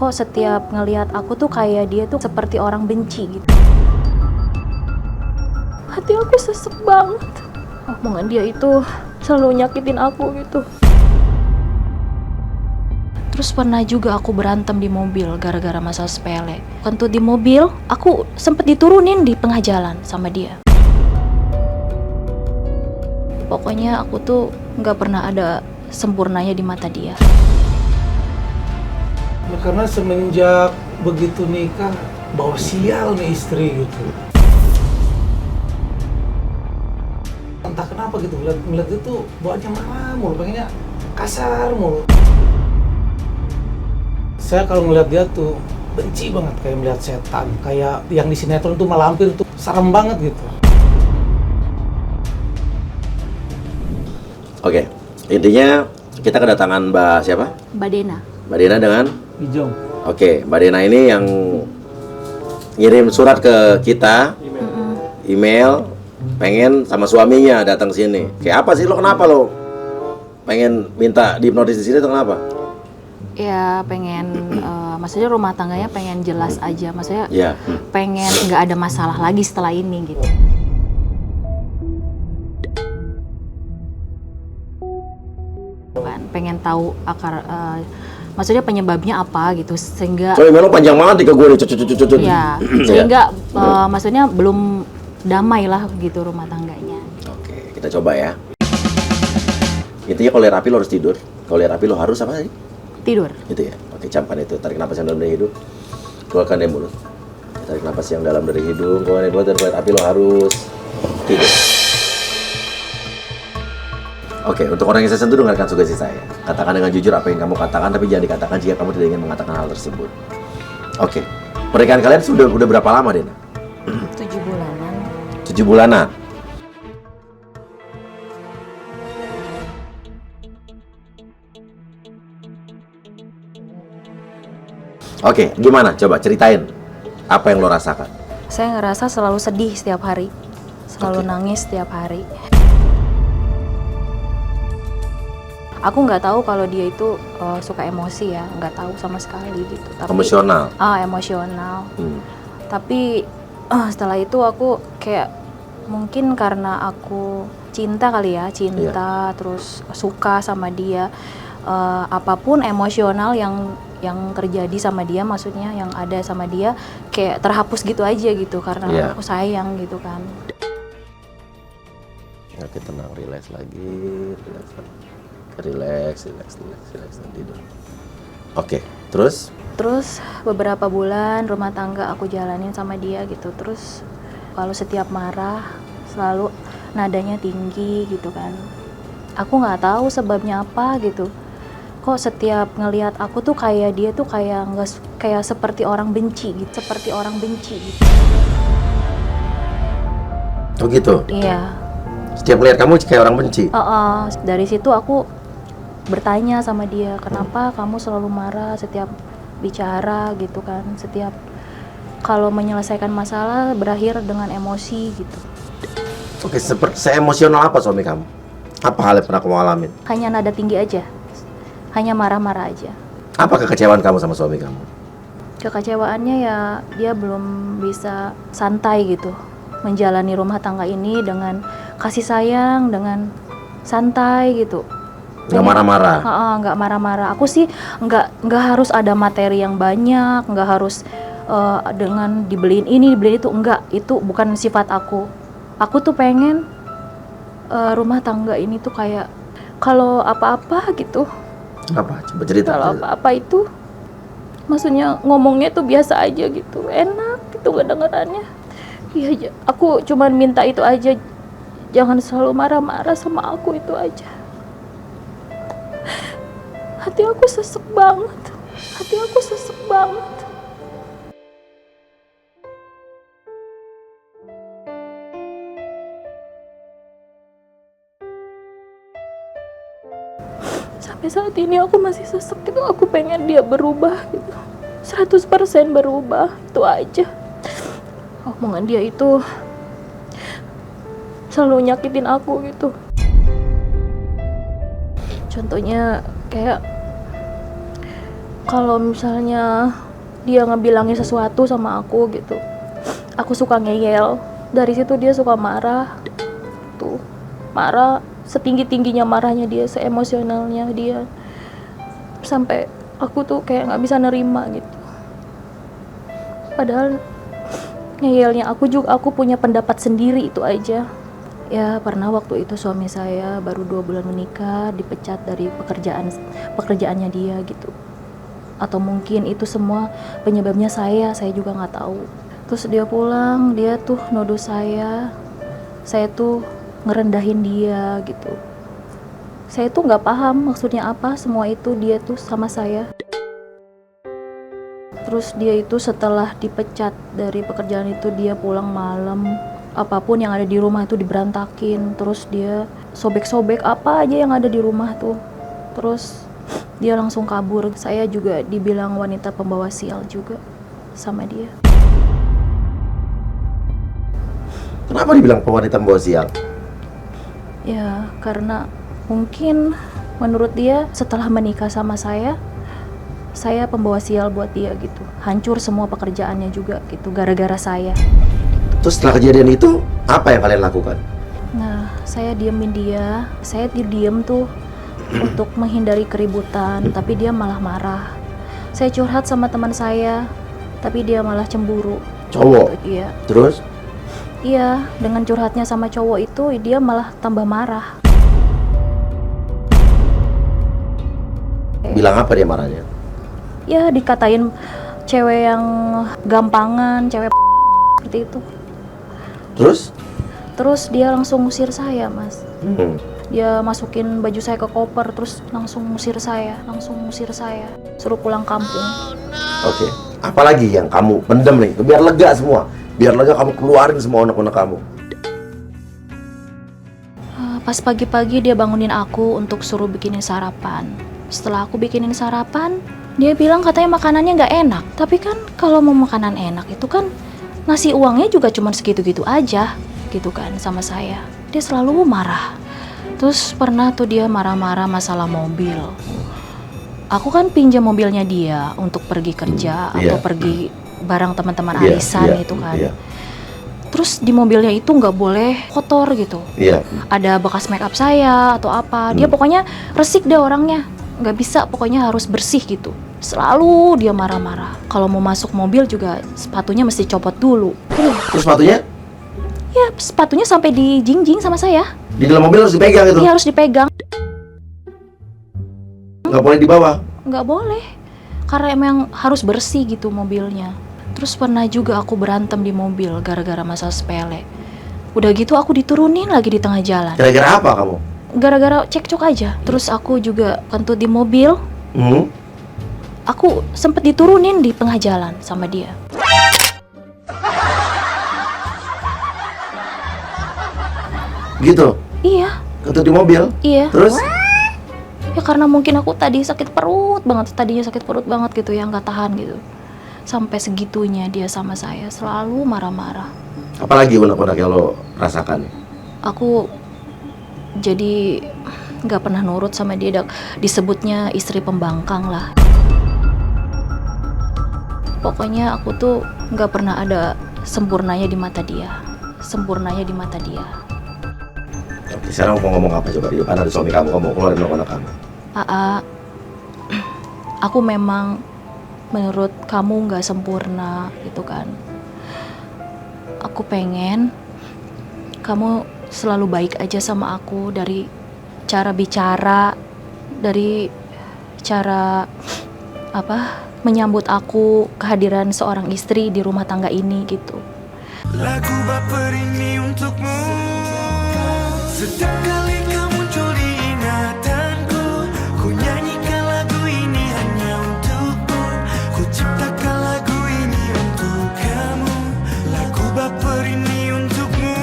Kok setiap ngelihat aku tuh kayak dia tuh seperti orang benci gitu. Hati aku sesek banget. Omongan dia itu selalu nyakitin aku gitu. Terus pernah juga aku berantem di mobil gara-gara masalah sepele. Kentut di mobil, aku sempet diturunin di tengah jalan sama dia. Pokoknya aku tuh nggak pernah ada sempurnanya di mata dia. Ya, karena semenjak begitu nikah, bawa sial nih istri gitu. Entah kenapa gitu, ngeliat itu bawaannya marah mulu, pengennya kasar mulu. Saya kalau ngeliat dia tuh benci banget, kayak melihat setan, kayak yang di sinetron tuh malampir tuh serem banget gitu. Oke, intinya kita kedatangan Mbak siapa? Mbak Dena. Mbak Dena dengan? Bijong. Oke, Mbak Dena ini yang ngirim surat ke kita, email, pengen sama suaminya datang ke sini. Kayak apa sih lo, kenapa lo pengen minta dihipnotis di sini atau kenapa? Ya pengen, maksudnya rumah tangganya pengen jelas aja, maksudnya Ya. pengen nggak ada masalah lagi setelah ini gitu. Pengen tahu akar, maksudnya penyebabnya apa gitu, sehingga So email lo panjang banget ke gue nih, cucut. ya sehingga maksudnya belum damai lah gitu rumah tangganya. Oke, kita coba ya. Intinya kalau lihat api lo harus tidur. Kalau lihat api lo harus apa sih? Tidur. Gitu ya. Oke, camkan itu. Tarik napas yang dalam dari hidung. Keluarkan dari mulut. Tarik napas yang dalam dari hidung, keluarkan dari mulut, dan lihat api lo harus tidur. Oke, untuk orang yang saya sentuh, dengarkan sugesti saya. Katakan dengan jujur apa yang kamu katakan, tapi jangan dikatakan jika kamu tidak ingin mengatakan hal tersebut. Oke, pernikahan kalian udah berapa lama, Dena? 7 bulanan. 7 bulanan. Oke, gimana? Coba ceritain apa yang lo rasakan. Saya ngerasa selalu sedih setiap hari, selalu Oke. nangis setiap hari. Aku nggak tahu kalau dia itu suka emosi ya, nggak tahu sama sekali gitu. Tapi, Emosional. Emosional. Hmm. Tapi setelah itu aku kayak mungkin karena aku cinta kali ya, cinta terus suka sama dia. Apapun emosional yang terjadi sama dia, maksudnya yang ada sama dia kayak terhapus gitu aja gitu karena aku sayang gitu kan. Oke, tenang, relax lagi, relax, tidur. Oke, terus? Terus beberapa bulan rumah tangga aku jalanin sama dia gitu. Terus kalau setiap marah selalu nadanya tinggi gitu kan. Aku nggak tahu sebabnya apa gitu. Kok setiap ngelihat aku tuh kayak dia tuh kayak nggak, kayak seperti orang benci gitu, seperti orang benci gitu. Oh gitu? Iya. Setiap melihat kamu kayak orang benci? Dari situ aku bertanya sama dia, kenapa kamu selalu marah setiap bicara gitu kan, setiap kalau menyelesaikan masalah berakhir dengan emosi gitu. Oke, se-emosional apa suami kamu? Apa hal yang pernah kamu alamin? Hanya nada tinggi aja, hanya marah-marah aja. Apa kekecewaan kamu sama suami kamu? Kekecewaannya ya dia belum bisa santai gitu menjalani rumah tangga ini dengan kasih sayang, dengan santai gitu. Nggak marah-marah? Nggak marah-marah. Aku sih nggak harus ada materi yang banyak, nggak harus dengan dibeliin ini, dibeliin itu, enggak. Itu bukan sifat aku. Aku tuh pengen rumah tangga ini tuh kayak kalau apa-apa gitu. Apa? Coba cerita. Kalau apa-apa itu, maksudnya ngomongnya tuh biasa aja gitu, enak gitu kedengarannya. Iya, aku cuman minta itu aja, jangan selalu marah-marah sama aku, itu aja. Hati aku sesek banget, hati aku sesek banget. Sampai saat ini aku masih sesek gitu, aku pengen dia berubah gitu. 100% berubah, itu aja. Omongan dia itu selalu nyakitin aku gitu. Contohnya kayak Kalau misalnya dia ngebilangin sesuatu sama aku gitu, aku suka ngeyel. Dari situ dia suka marah. Tuh, marah setinggi-tingginya marahnya dia, seemosionalnya dia. Sampai aku tuh kayak nggak bisa nerima gitu. Padahal ngeyelnya aku punya pendapat sendiri, itu aja. Ya pernah waktu itu suami saya baru 2 bulan menikah dipecat dari pekerjaannya dia gitu. Atau mungkin itu semua penyebabnya saya juga nggak tahu. Terus dia pulang, dia tuh nuduh saya tuh ngerendahin dia gitu. Saya tuh nggak paham maksudnya apa semua itu dia tuh sama saya. Terus dia itu setelah dipecat dari pekerjaan itu dia pulang malam, apapun yang ada di rumah itu diberantakin. Terus dia sobek-sobek apa aja yang ada di rumah tuh. Terus dia langsung kabur. Saya juga dibilang wanita pembawa sial juga sama dia. Kenapa dibilang wanita pembawa sial? Ya karena mungkin menurut dia setelah menikah sama saya pembawa sial buat dia gitu. Hancur semua pekerjaannya juga gitu gara-gara saya. Terus setelah kejadian itu, apa yang kalian lakukan? Nah, saya diemin dia. Saya diem tuh untuk menghindari keributan, tapi dia malah marah. Saya curhat sama teman saya, tapi dia malah cemburu. Cowok? Iya. Terus? Iya, dengan curhatnya sama cowok itu dia malah tambah marah. Bilang apa dia marahnya? Ya dikatain cewek yang gampangan, cewek seperti itu. Terus dia langsung ngusir saya, Mas. Dia masukin baju saya ke koper, terus langsung ngusir saya. Suruh pulang kampung. Oke. Apalagi yang kamu pendem nih, biar lega semua. Biar lega kamu keluarin semua unek-unek kamu. Pas pagi-pagi dia bangunin aku untuk suruh bikinin sarapan. Setelah aku bikinin sarapan, dia bilang katanya makanannya nggak enak. Tapi kan kalau mau makanan enak itu kan nasi uangnya juga cuma segitu-gitu aja gitu kan sama saya. Dia selalu marah. Terus pernah tuh dia marah-marah masalah mobil. Aku kan pinjam mobilnya dia untuk pergi kerja atau pergi bareng teman-teman arisan itu kan. Terus di mobilnya itu nggak boleh kotor gitu. Ada bekas make up saya atau apa. Dia pokoknya resik deh orangnya. Nggak bisa, pokoknya harus bersih gitu. Selalu dia marah-marah. Kalau mau masuk mobil juga sepatunya mesti copot dulu. Terus sepatunya? Ya sepatunya sampai dijingjing sama saya. Di dalam mobil harus dipegang itu? Iya harus dipegang. Nggak boleh dibawa? Nggak boleh. Karena emang harus bersih gitu mobilnya. Terus pernah juga aku berantem di mobil gara-gara masalah sepele. Udah gitu aku diturunin lagi di tengah jalan. Gara-gara apa kamu? Gara-gara cekcok aja. Terus aku juga kentut di mobil. Aku sempet diturunin di tengah jalan sama dia. Gitu? Iya. Kentut di mobil? Iya. Terus? Ya karena mungkin aku tadi sakit perut banget. Tadinya sakit perut banget gitu ya, nggak tahan gitu. Sampai segitunya dia sama saya, selalu marah-marah. Apalagi unek-unek yang lo rasakan? Aku jadi nggak pernah nurut sama dia. Disebutnya istri pembangkang lah. Pokoknya aku tuh nggak pernah ada sempurnanya di mata dia. Oke, sekarang mau ngomong apa coba? Di depan ada suami kamu mau keluarin unek-unek kamu. Aku memang menurut kamu nggak sempurna gitu kan. Aku pengen kamu selalu baik aja sama aku, dari cara bicara, dari cara menyambut aku, kehadiran seorang istri di rumah tangga ini gitu. Lagu baper ini untukmu. Setiap kali kau muncul di ingatanku, ku nyanyikan lagu ini hanya untukmu. Ku ciptakan lagu ini untuk kamu. Lagu baper ini untukmu.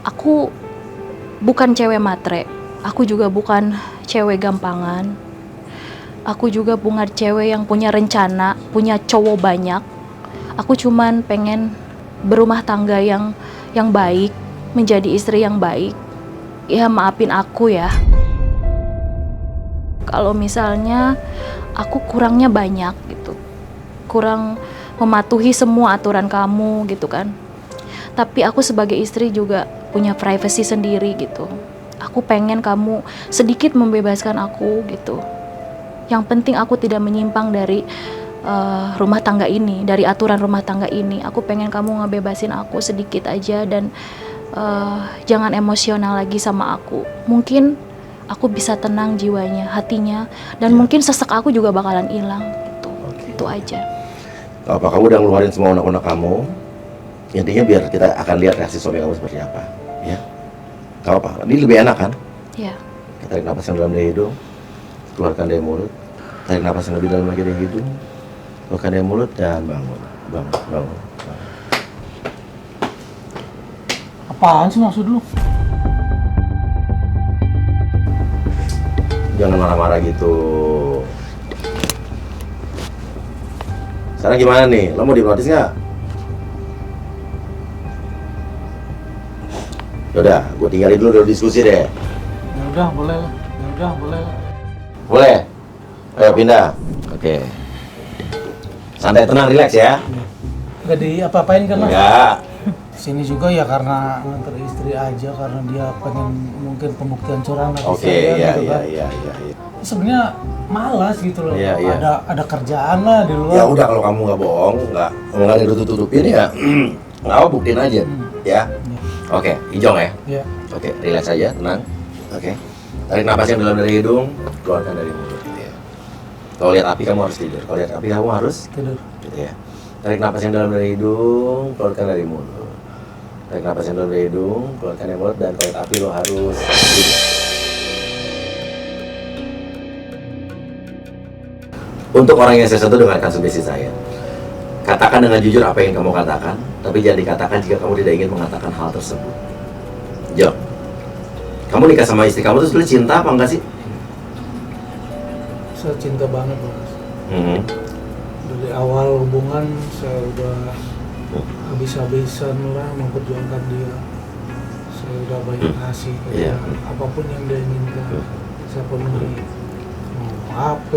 Aku bukan cewek matre. Aku juga bukan cewek gampangan. Aku juga bukan cewek yang punya rencana, punya cowok banyak. Aku cuman pengen berumah tangga yang baik, menjadi istri yang baik. Ya maafin aku ya. Kalau misalnya aku kurangnya banyak gitu, kurang mematuhi semua aturan kamu gitu kan. Tapi aku sebagai istri juga punya privacy sendiri gitu. Aku pengen kamu sedikit membebaskan aku gitu. Yang penting aku tidak menyimpang dari rumah tangga ini, dari aturan rumah tangga ini. Aku pengen kamu ngebebasin aku sedikit aja dan jangan emosional lagi sama aku. Mungkin aku bisa tenang jiwanya, hatinya, dan mungkin sesek aku juga bakalan hilang gitu. Itu aja. Apa kamu udah ngeluarin semua unek-unek kamu? Intinya biar kita akan lihat reaksi suami kamu seperti apa, ya. Gak apa, ini lebih enak kan? Ya. Kita tarik napas yang dalam dari hidung, keluarkan dari mulut. Tarik napas yang lebih dalam lagi dari hidung, keluarkan dari mulut, dan bangun. Apaan sih maksud lu? Jangan marah-marah gitu. Sekarang gimana nih? Lo mau dihipnotis nggak? Yaudah, gue tinggalin dulu diskusi deh. Ya udah, boleh lah. Boleh? Ayo pindah. Oke. Santai, tenang, rileks ya. Gak diapa-apain kan, Mas? Enggak. Sini juga ya karena nganter istri aja, karena dia pengen mungkin pembuktian curang atau Oke, iya. Sebenarnya malas gitu loh. Iya. Ada kerjaan lah di luar. Ya udah, kalau kamu nggak bohong, nggak ditutup-tutupin ya, nggak apa, buktiin aja, ya. Oke, Ijong ya. Iya. Oke, rileks aja, tenang. Oke. Tarik napas yang dalam dari hidung, keluarkan dari mulut, gitu ya. Kalau lihat api kamu harus tidur. Kalau lihat api kamu harus Tidur. gitu ya. Tarik napas yang dalam dari hidung, keluarkan dari mulut. Tarik napas yang dalam dari hidung, keluarkan dari mulut, dan kalau lihat api lo harus tidur. Untuk orang yang saya sentuh, dengarkan sugesti saya. Katakan dengan jujur apa yang kamu katakan, tapi jangan dikatakan jika kamu tidak ingin mengatakan hal tersebut. Jo, kamu nikah sama istri kamu tuh sebenarnya cinta apa enggak sih? Saya cinta banget, Mas. Hmm. Dari awal hubungan saya udah habis-habisan lah memperjuangkan dia. Saya udah banyak ngasih ke dia. Apapun yang dia inginkan, saya penuhi. Mau HP,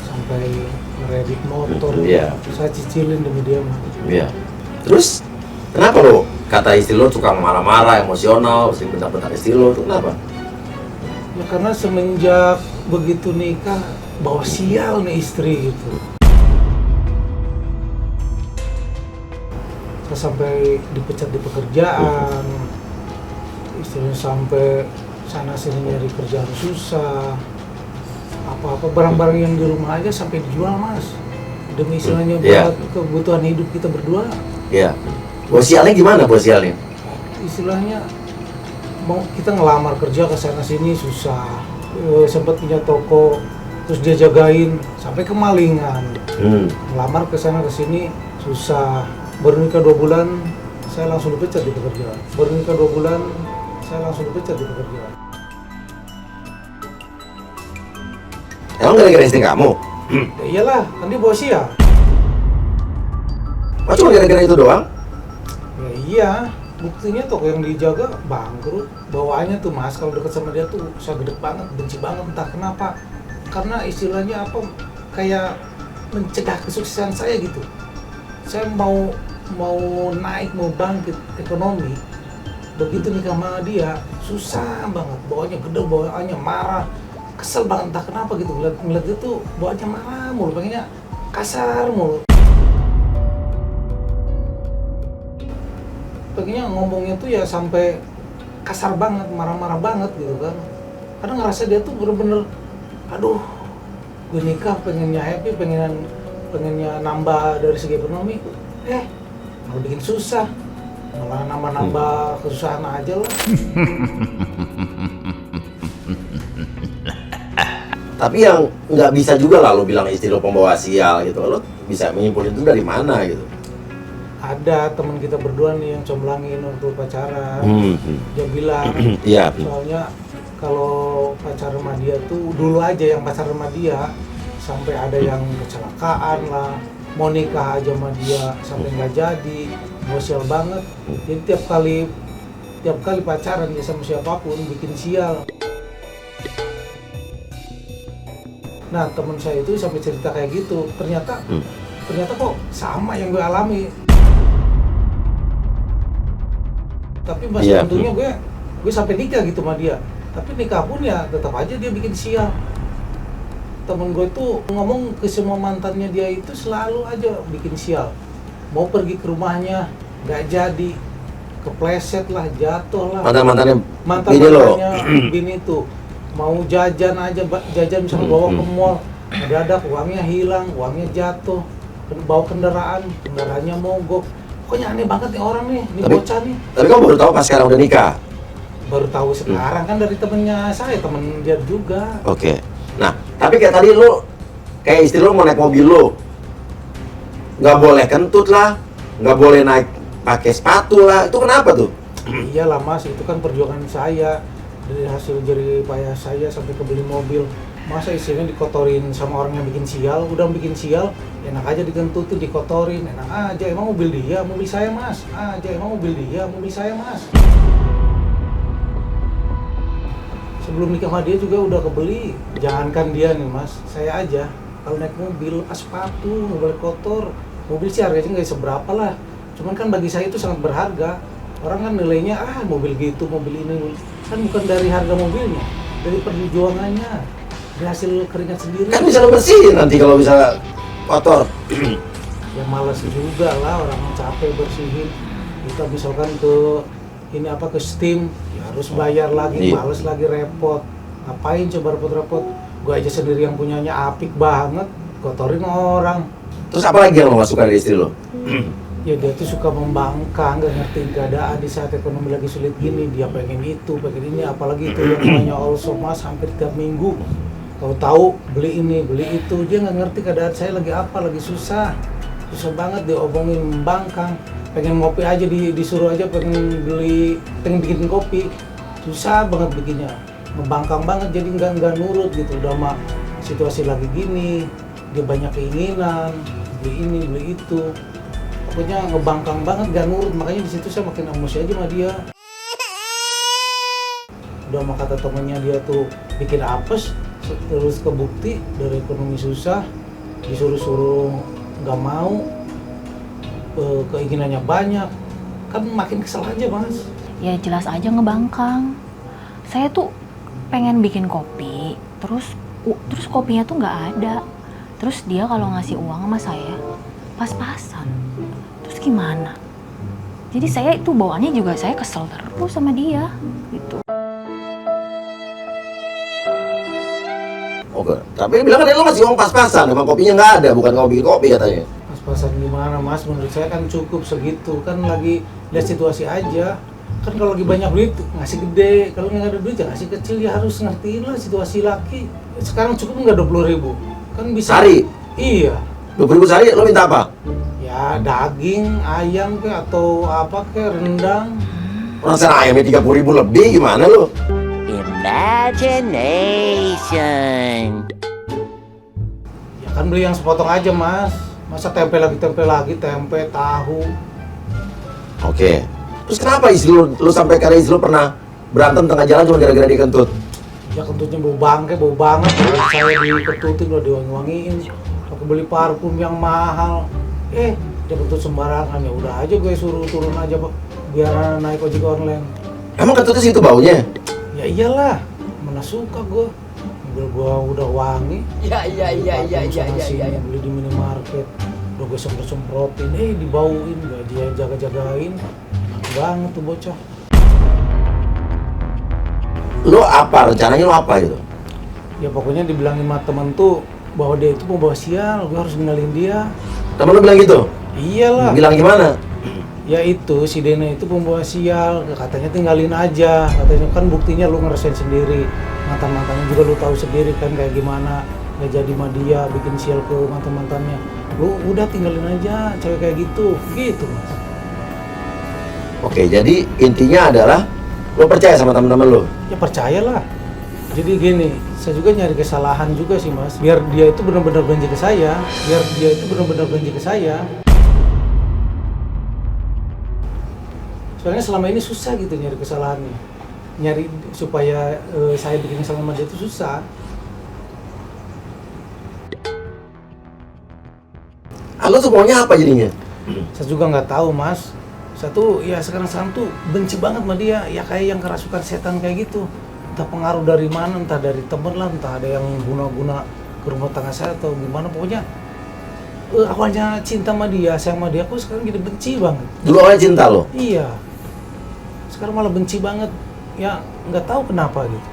sampai ngeredit motor, saya cicilin demi dia, Mas. Iya. Terus kenapa lo kata istri lo suka marah-marah, emosional, sering bentak-bentak istri lo, itu kenapa? Ya karena semenjak begitu nikah bawa sial nih istri gitu. Saya sampai dipecat di pekerjaan, istrinya sampai sana sini nyari kerjaan susah. Apa-apa barang-barang yang di rumah aja sampai dijual, Mas, demi istilahnya buat kebutuhan hidup kita berdua. Iya. Bos sialnya gimana, bos sialnya? Istilahnya mau kita ngelamar kerja ke sana sini susah. Sempat punya toko, terus dia jagain sampai kemalingan. Ngelamar ke sana ke sini susah. Baru nikah 2 bulan saya langsung dipecat di pekerjaan. Emang gara-gara istri kamu? Ya iyalah, kan dia bawa sial. Oh, cuma gara-gara itu doang? Ya iya, buktinya toko yang dijaga bangkrut. Bawaannya tuh, Mas, kalau deket sama dia tuh saya gede banget, benci banget, entah kenapa. Karena istilahnya apa, kayak mencegah kesuksesan saya gitu. Saya mau naik, mau bangkit ekonomi. Begitu nikah sama dia, susah banget. Bawaannya gede, bawaannya marah. Kesel banget, entah kenapa gitu. Ngeliat dia tuh bawaannya marah mulu, pengennya kasar mulu. Pengennya ngomongnya tuh ya sampai kasar banget, marah-marah banget gitu kan. Karena ngerasa dia tuh bener-bener, aduh, gue nikah pengennya happy, pengennya nambah dari segi ekonomi, malah bikin susah, malah nambah kesusahan aja lah. Tapi yang nggak bisa juga lah lo bilang istri lo pembawa sial gitu. Lo bisa menyimpulkan itu dari mana gitu? Ada teman kita berdua nih yang comblangin waktu pacaran. Dia bilang, soalnya kalau pacaran sama dia tuh dulu aja yang pacaran sama dia sampai ada yang kecelakaan lah, mau nikah aja sama dia sampai nggak jadi, sial banget. Jadi tiap kali pacaran dia sama siapapun bikin sial. Nah teman saya itu sampai cerita kayak gitu, ternyata kok sama yang gue alami. Tapi Iya. untungnya gue sampai nikah gitu sama dia. Tapi nikah pun ya tetap aja dia bikin sial. Temen gue tuh ngomong ke semua mantannya dia itu selalu aja bikin sial. Mau pergi ke rumahnya nggak jadi, kepleset lah, jatuh lah. Mantan-mantannya Mantan ini lo. bini tuh mau jajan aja, jajan misalnya bawa ke mall, mendadak uangnya hilang, uangnya jatuh, bawa kendaraannya mogok. Pokoknya aneh banget nih orang nih, ini Tapi- bocah nih. Tapi kamu baru tahu pas sekarang udah nikah. Baru tahu sekarang kan dari temennya saya, temen dia juga. Oke. Nah, tapi kayak tadi lu kayak istri lu mau naik mobil lu. Nggak boleh kentut lah, nggak boleh naik pakai sepatu lah. Itu kenapa tuh? Iyalah mas, itu kan perjuangan saya dari hasil jerih payah saya sampai kebeli mobil. Masa istrinya dikotorin sama orang yang bikin sial, udah bikin sial, enak aja dikentutin, dikotorin, enak aja. Emang mobil dia, mobil saya mas, aja emang mobil dia, mobil saya mas. Sebelum nikah sama dia juga udah kebeli. Jangankan dia nih mas, saya aja kalau naik mobil lepas sepatu, nggak boleh kotor. Mobil sih harganya nggak seberapa lah, cuman kan bagi saya itu sangat berharga. Orang kan nilainya mobil gitu, mobil ini, kan bukan dari harga mobilnya, dari perjuangannya, dari hasil keringat sendiri. Kan bisa lo bersihin nanti kalau bisa kotor. Ya malas juga lah, orang capek bersihin. Kita misalkan ke ini ke steam, ya harus bayar lagi, Iya. males lagi, repot. Ngapain coba repot-repot? Gue aja sendiri yang punyanya apik banget, kotorin orang. Terus apa lagi yang lo gak suka dari istri lo? Ya dia tuh suka membangkang, gak ngerti keadaan di saat ekonomi lagi sulit gini. Dia pengen itu, pengen ini, apalagi itu yang namanya also mas, hampir tiap minggu. Tahu-tahu beli ini, beli itu, dia nggak ngerti keadaan saya lagi apa, lagi susah banget diomongin, membangkang. Pengen ngopi aja disuruh aja, pengen bikin kopi, susah banget bikinnya, membangkang banget, jadi nggak nurut gitu. Udah mah situasi lagi gini, dia banyak keinginan, beli ini, beli itu. Pokoknya ngebangkang banget, gak nurut, makanya di situ saya makin emosi aja sama dia. Udah mah kata temennya dia tuh bikin apes, terus kebukti dari ekonomi susah, disuruh-suruh nggak mau, keinginannya banyak, kan makin kesel aja mas. Ya jelas aja ngebangkang. Saya tuh pengen bikin kopi, terus kopinya tuh nggak ada. Terus dia kalau ngasih uang sama saya pas-pasan. Terus gimana? Jadi saya itu bawaannya juga saya kesel terus sama dia gitu. Oke. Tapi bilang kan lo ngasih uang pas-pasan, emang kopinya nggak ada, bukan kamu bikin kopi katanya. Pas-pasan gimana mas? Menurut saya kan cukup segitu, kan lagi lihat situasi aja. Kan kalau lagi banyak duit ngasih gede, kalau nggak ada duit ya ngasih kecil, ya harus ngertiin lah situasi laki. Sekarang cukup nggak 20.000, kan bisa. Sehari? Iya. 20.000 sehari, lo minta apa? Ya daging, ayam ke atau apa ke, rendang. Orang sana ayamnya 30.000 lebih, gimana lo? Imagination. Ya kan beli yang sepotong aja mas. Masa tempe lagi, tempe, tahu. Oke. Terus kenapa istri lo sampai karena istri lo pernah berantem tengah jalan cuma gara-gara dia kentut? Ya kentutnya bau banget. Saya diketutin, udah diwangi-wangiin. Aku beli parfum yang mahal. Dia kentut sembarangan, ya udah aja gue suruh turun aja biar naik ojek online. Emang kentutnya segitu baunya? Ya iyalah, mana suka gue. Mobil gue udah wangi. Iya. Beli di minimarket, udah gue semprotin, dibauin, gak dia jaga-jagain. Enak banget tuh bocah. Lo apa? Rencananya lo apa gitu? Ya pokoknya dibilangin sama temen tuh bahwa dia itu pembawa sial, gue harus kenalin dia. Temen lo bilang gitu? Iyalah. Bilang gimana? Ya itu, si Dene itu pembawa sial, katanya tinggalin aja. Katanya kan buktinya lu ngerasain sendiri. Mantan-mantannya juga lu tahu sendiri kan kayak gimana. Gak jadi sama dia, bikin sial ke mantan-mantannya. Lu udah tinggalin aja cewek kayak gitu. Gitu mas. Oke, jadi intinya adalah lo percaya sama teman-teman lo? Ya percayalah. Jadi gini, saya juga nyari kesalahan juga sih mas. Biar dia itu benar-benar benci ke saya. Soalnya selama ini susah gitu nyari kesalahannya. Nyari supaya saya bikin kesalahan sama dia itu susah. Lo tuh maunya apa jadinya? Saya juga nggak tahu mas. Saya tuh ya sekarang tuh benci banget sama dia. Ya kayak yang kerasukan setan kayak gitu. Entah pengaruh dari mana, entah dari temen lah, entah ada yang guna-guna ke rumah tangga saya atau gimana. Pokoknya awalnya cinta sama dia, sayang sama dia, aku sekarang jadi benci banget. Dulu awalnya cinta lo? Iya. Sekarang malah benci banget. Ya nggak tahu kenapa gitu.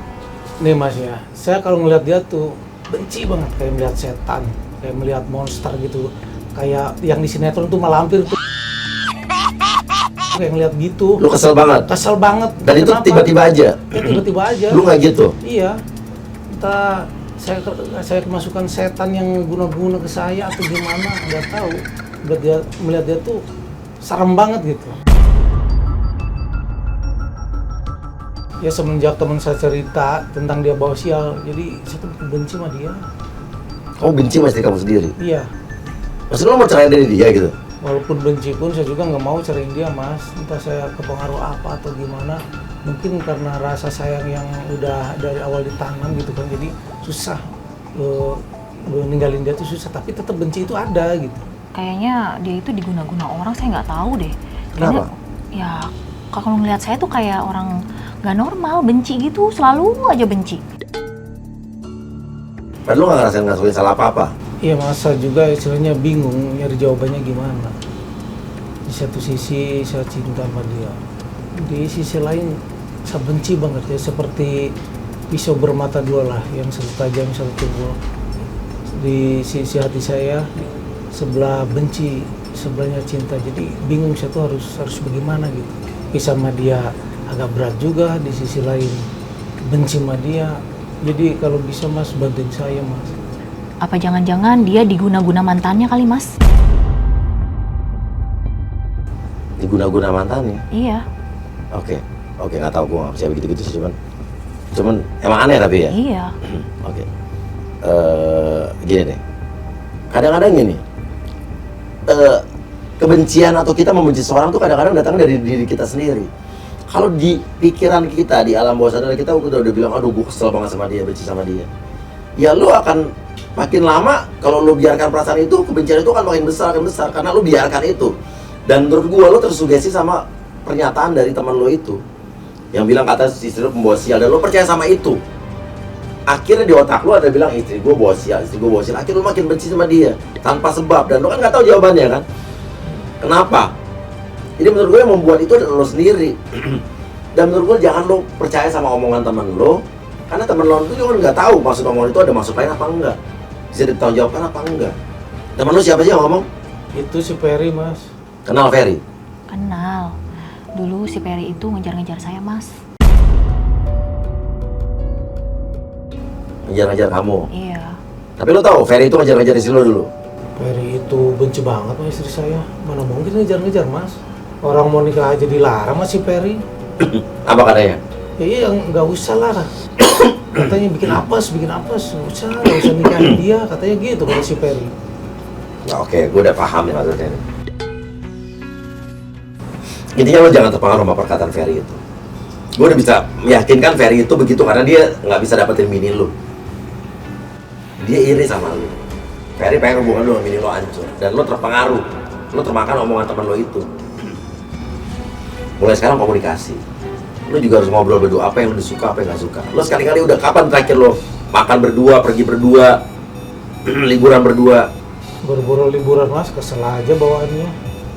Nih mas ya, saya kalau ngeliat dia tuh benci banget, kayak melihat setan, kayak melihat monster gitu. Kayak yang di sinetron tuh malampir tuh. Kayak ngeliat gitu. Lu kesel banget? Kesel banget. Dan itu Kenapa? tiba-tiba aja? Ya tiba-tiba aja. Lu nggak gitu? Iya. Entah saya kemasukan setan yang guna-guna ke saya atau gimana, nggak tahu. Melihat dia tuh serem banget gitu. Ya semenjak teman saya cerita tentang dia bawa sial, jadi saya tuh benci sama dia. Kamu benci sama istri kamu sendiri? Iya. Maksudnya lo mau cerai dari dia gitu? Walaupun benci pun saya juga nggak mau ceraiin dia mas. Entah saya kepengaruh apa atau gimana. Mungkin karena rasa sayang yang udah dari awal ditanam gitu kan. Jadi susah ninggalin dia tuh susah. Tapi tetap benci itu ada gitu. Kayaknya dia itu diguna-guna orang, saya nggak tahu deh. Kenapa? Ya kalau ngelihat saya tuh kayak orang nggak normal, benci gitu, selalu aja benci. Padahal lo nggak ngerasain salah apa-apa? Iya masa juga istilahnya bingung nyari jawabannya gimana. Di satu sisi saya cinta sama dia. Di sisi lain saya benci banget ya. Seperti pisau bermata dua lah. Yang satu tajam, satu tumpul. Di sisi hati saya sebelah benci, sebelahnya cinta. Jadi bingung saya tuh harus bagaimana gitu. Pisah sama dia agak berat juga, di sisi lain benci sama dia. Jadi kalau bisa mas bantuin saya mas. Apa jangan-jangan dia diguna-guna mantannya kali mas? Diguna-guna mantannya? Iya. Oke, nggak tahu, gue nggak percaya begitu-gitu sih, cuman emang aneh tapi ya. Iya. Oke. Gini deh, kadang-kadang gini, kebencian atau kita membenci seorang tuh kadang-kadang datang dari diri kita sendiri. Kalau di pikiran kita, di alam bawah sadar kita udah bilang, aduh gue kesel banget sama dia, benci sama dia. Ya lu akan makin lama, kalau lu biarkan perasaan itu, kebencian itu akan makin besar, karena lu biarkan itu. Dan menurut gue, lu tersugesti sama pernyataan dari teman lu itu yang bilang kata istri lu pembawa sial, dan lu percaya sama itu. Akhirnya di otak lu ada bilang, istri gue bawa sial, akhirnya lu makin benci sama dia tanpa sebab, dan lu kan nggak tahu jawabannya kan. Kenapa? Jadi menurut gue yang membuat itu adalah lo sendiri. Dan menurut gue jangan lo percaya sama omongan teman lo, karena teman lo itu juga nggak tahu maksud omongan itu ada maksud lain apa enggak, bisa ditanggungjawabkan apa enggak. Teman lo siapa sih yang ngomong? Itu si Ferry mas. Kenal Ferry? Kenal. Dulu si Perry itu ngejar-ngejar saya mas. Ngejar-ngejar kamu? Iya. Tapi lo tahu Ferry itu ngejar-ngejar istri lo dulu? Ferry itu benci banget sama istri saya. Mana mungkin ngejar-ngejar mas. Orang mau nikah aja dilarang mas si Ferry. Apa katanya? Ya iya nggak usah lah. Katanya bikin apes. Nggak usah nikahin dia. Katanya gitu kata si Ferry. Nah, oke, gue udah paham nih maksudnya. Intinya lo jangan terpengaruh sama perkataan Ferry itu. Gue udah bisa meyakinkan Ferry itu begitu karena dia nggak bisa dapetin bini lo. Dia iri sama lo. Ferry pengen hubungan lo sama bini lo hancur. Dan lo terpengaruh. Lo termakan omongan teman lo itu. Mulai sekarang komunikasi. Lo juga harus ngobrol berdua, apa yang lo suka, apa yang gak suka. Lo sekali-kali udah kapan terakhir lo makan berdua, pergi berdua, liburan berdua? Buru-buru liburan mas, kesel aja bawaannya.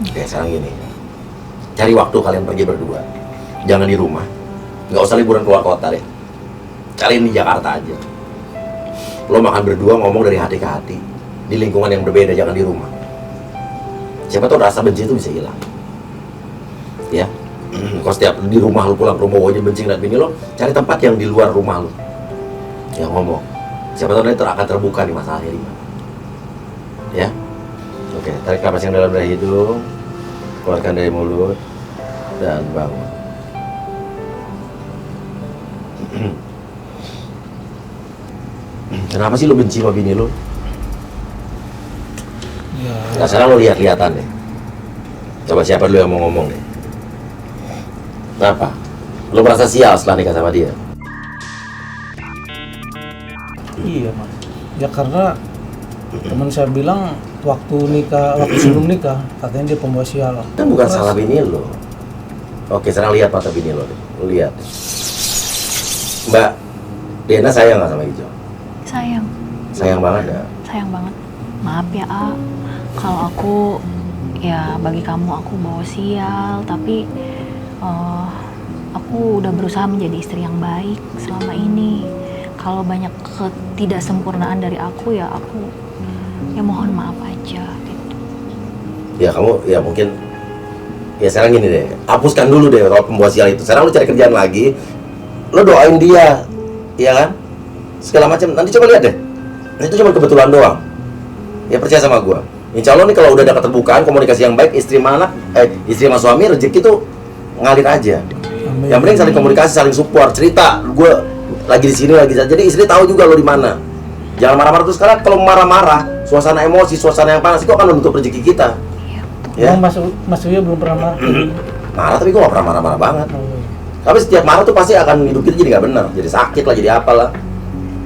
Oke, sekarang gini, cari waktu kalian pergi berdua. Jangan di rumah, nggak usah liburan keluar kota deh. Cariin di Jakarta aja. Lo makan berdua, ngomong dari hati ke hati, di lingkungan yang berbeda, jangan di rumah. Siapa tahu rasa benci itu bisa hilang. Ya, kalau setiap di rumah lo pulang ke rumah wajib benci ngeliat bini lo, cari tempat yang di luar rumah lo. Ya ngomong. Siapa tahu nanti akan terbuka nih masalahnya di mana. Ya, oke. Tarik napas yang dalam dari hidung, keluarkan dari mulut, dan bangun. Kenapa sih lo benci sama bini lo? Ya, Nah, sekarang lo lihat-lihatan deh. Coba siapa dulu yang mau ngomong deh. Kenapa? Lo merasa sial setelah nikah sama dia? iya mas. Ya karena teman saya bilang waktu sebelum nikah katanya dia pembawa sial. Kan bukan salah bini lo. Oke, sekarang lihat mata bini lo deh. Lo lihat. Mbak, Dena sayang nggak sama Ijo? Sayang. Sayang banget ya? Sayang banget. Maaf ya, A. Kalau aku, ya bagi kamu aku bawa sial, tapi aku udah berusaha menjadi istri yang baik selama ini. Kalau banyak ketidaksempurnaan dari aku, ya aku, ya mohon maaf aja gitu. Ya kamu, ya mungkin, ya sekarang gini deh, hapuskan dulu deh kalau pembawa sial itu. Sekarang lo cari kerjaan lagi, lo doain dia, iya kan? Segala macam, nanti coba lihat deh. Itu cuma kebetulan doang. Ya percaya sama gua. Insya Allah nih kalau udah ada keterbukaan, komunikasi yang baik, istri sama suami, rezeki tuh ngalir aja. Amin. Yang penting saling komunikasi, saling support, cerita. Gue lagi di sini, lagi jadi istri tahu juga lo di mana. Jangan marah-marah terus, karena kalau marah-marah, suasana emosi, suasana yang panas itu akan menutup rezeki kita. Iya, betul. Ya, Mas Uya belum pernah marah. marah tapi gue gak pernah marah-marah banget. Oh, iya. Tapi setiap marah tuh pasti akan hidup kita jadi nggak benar, jadi sakit lah, jadi apalah.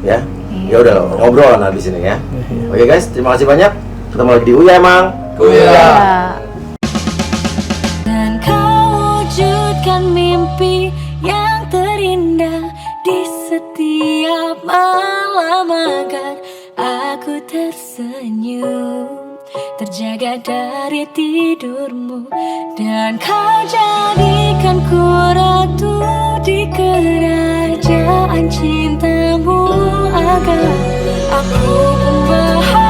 Ya, Iya. ya udah ngobrol habis ini ya. Oke guys, terima kasih banyak. Ketemu lagi di Uya emang. Ya. Dan kau wujudkan mimpi yang terindah di setiap malam agar aku tersenyum, terjaga dari tidurmu. Dan kau jadikan ku ratu di kerajaan cintamu agar aku pun bahagia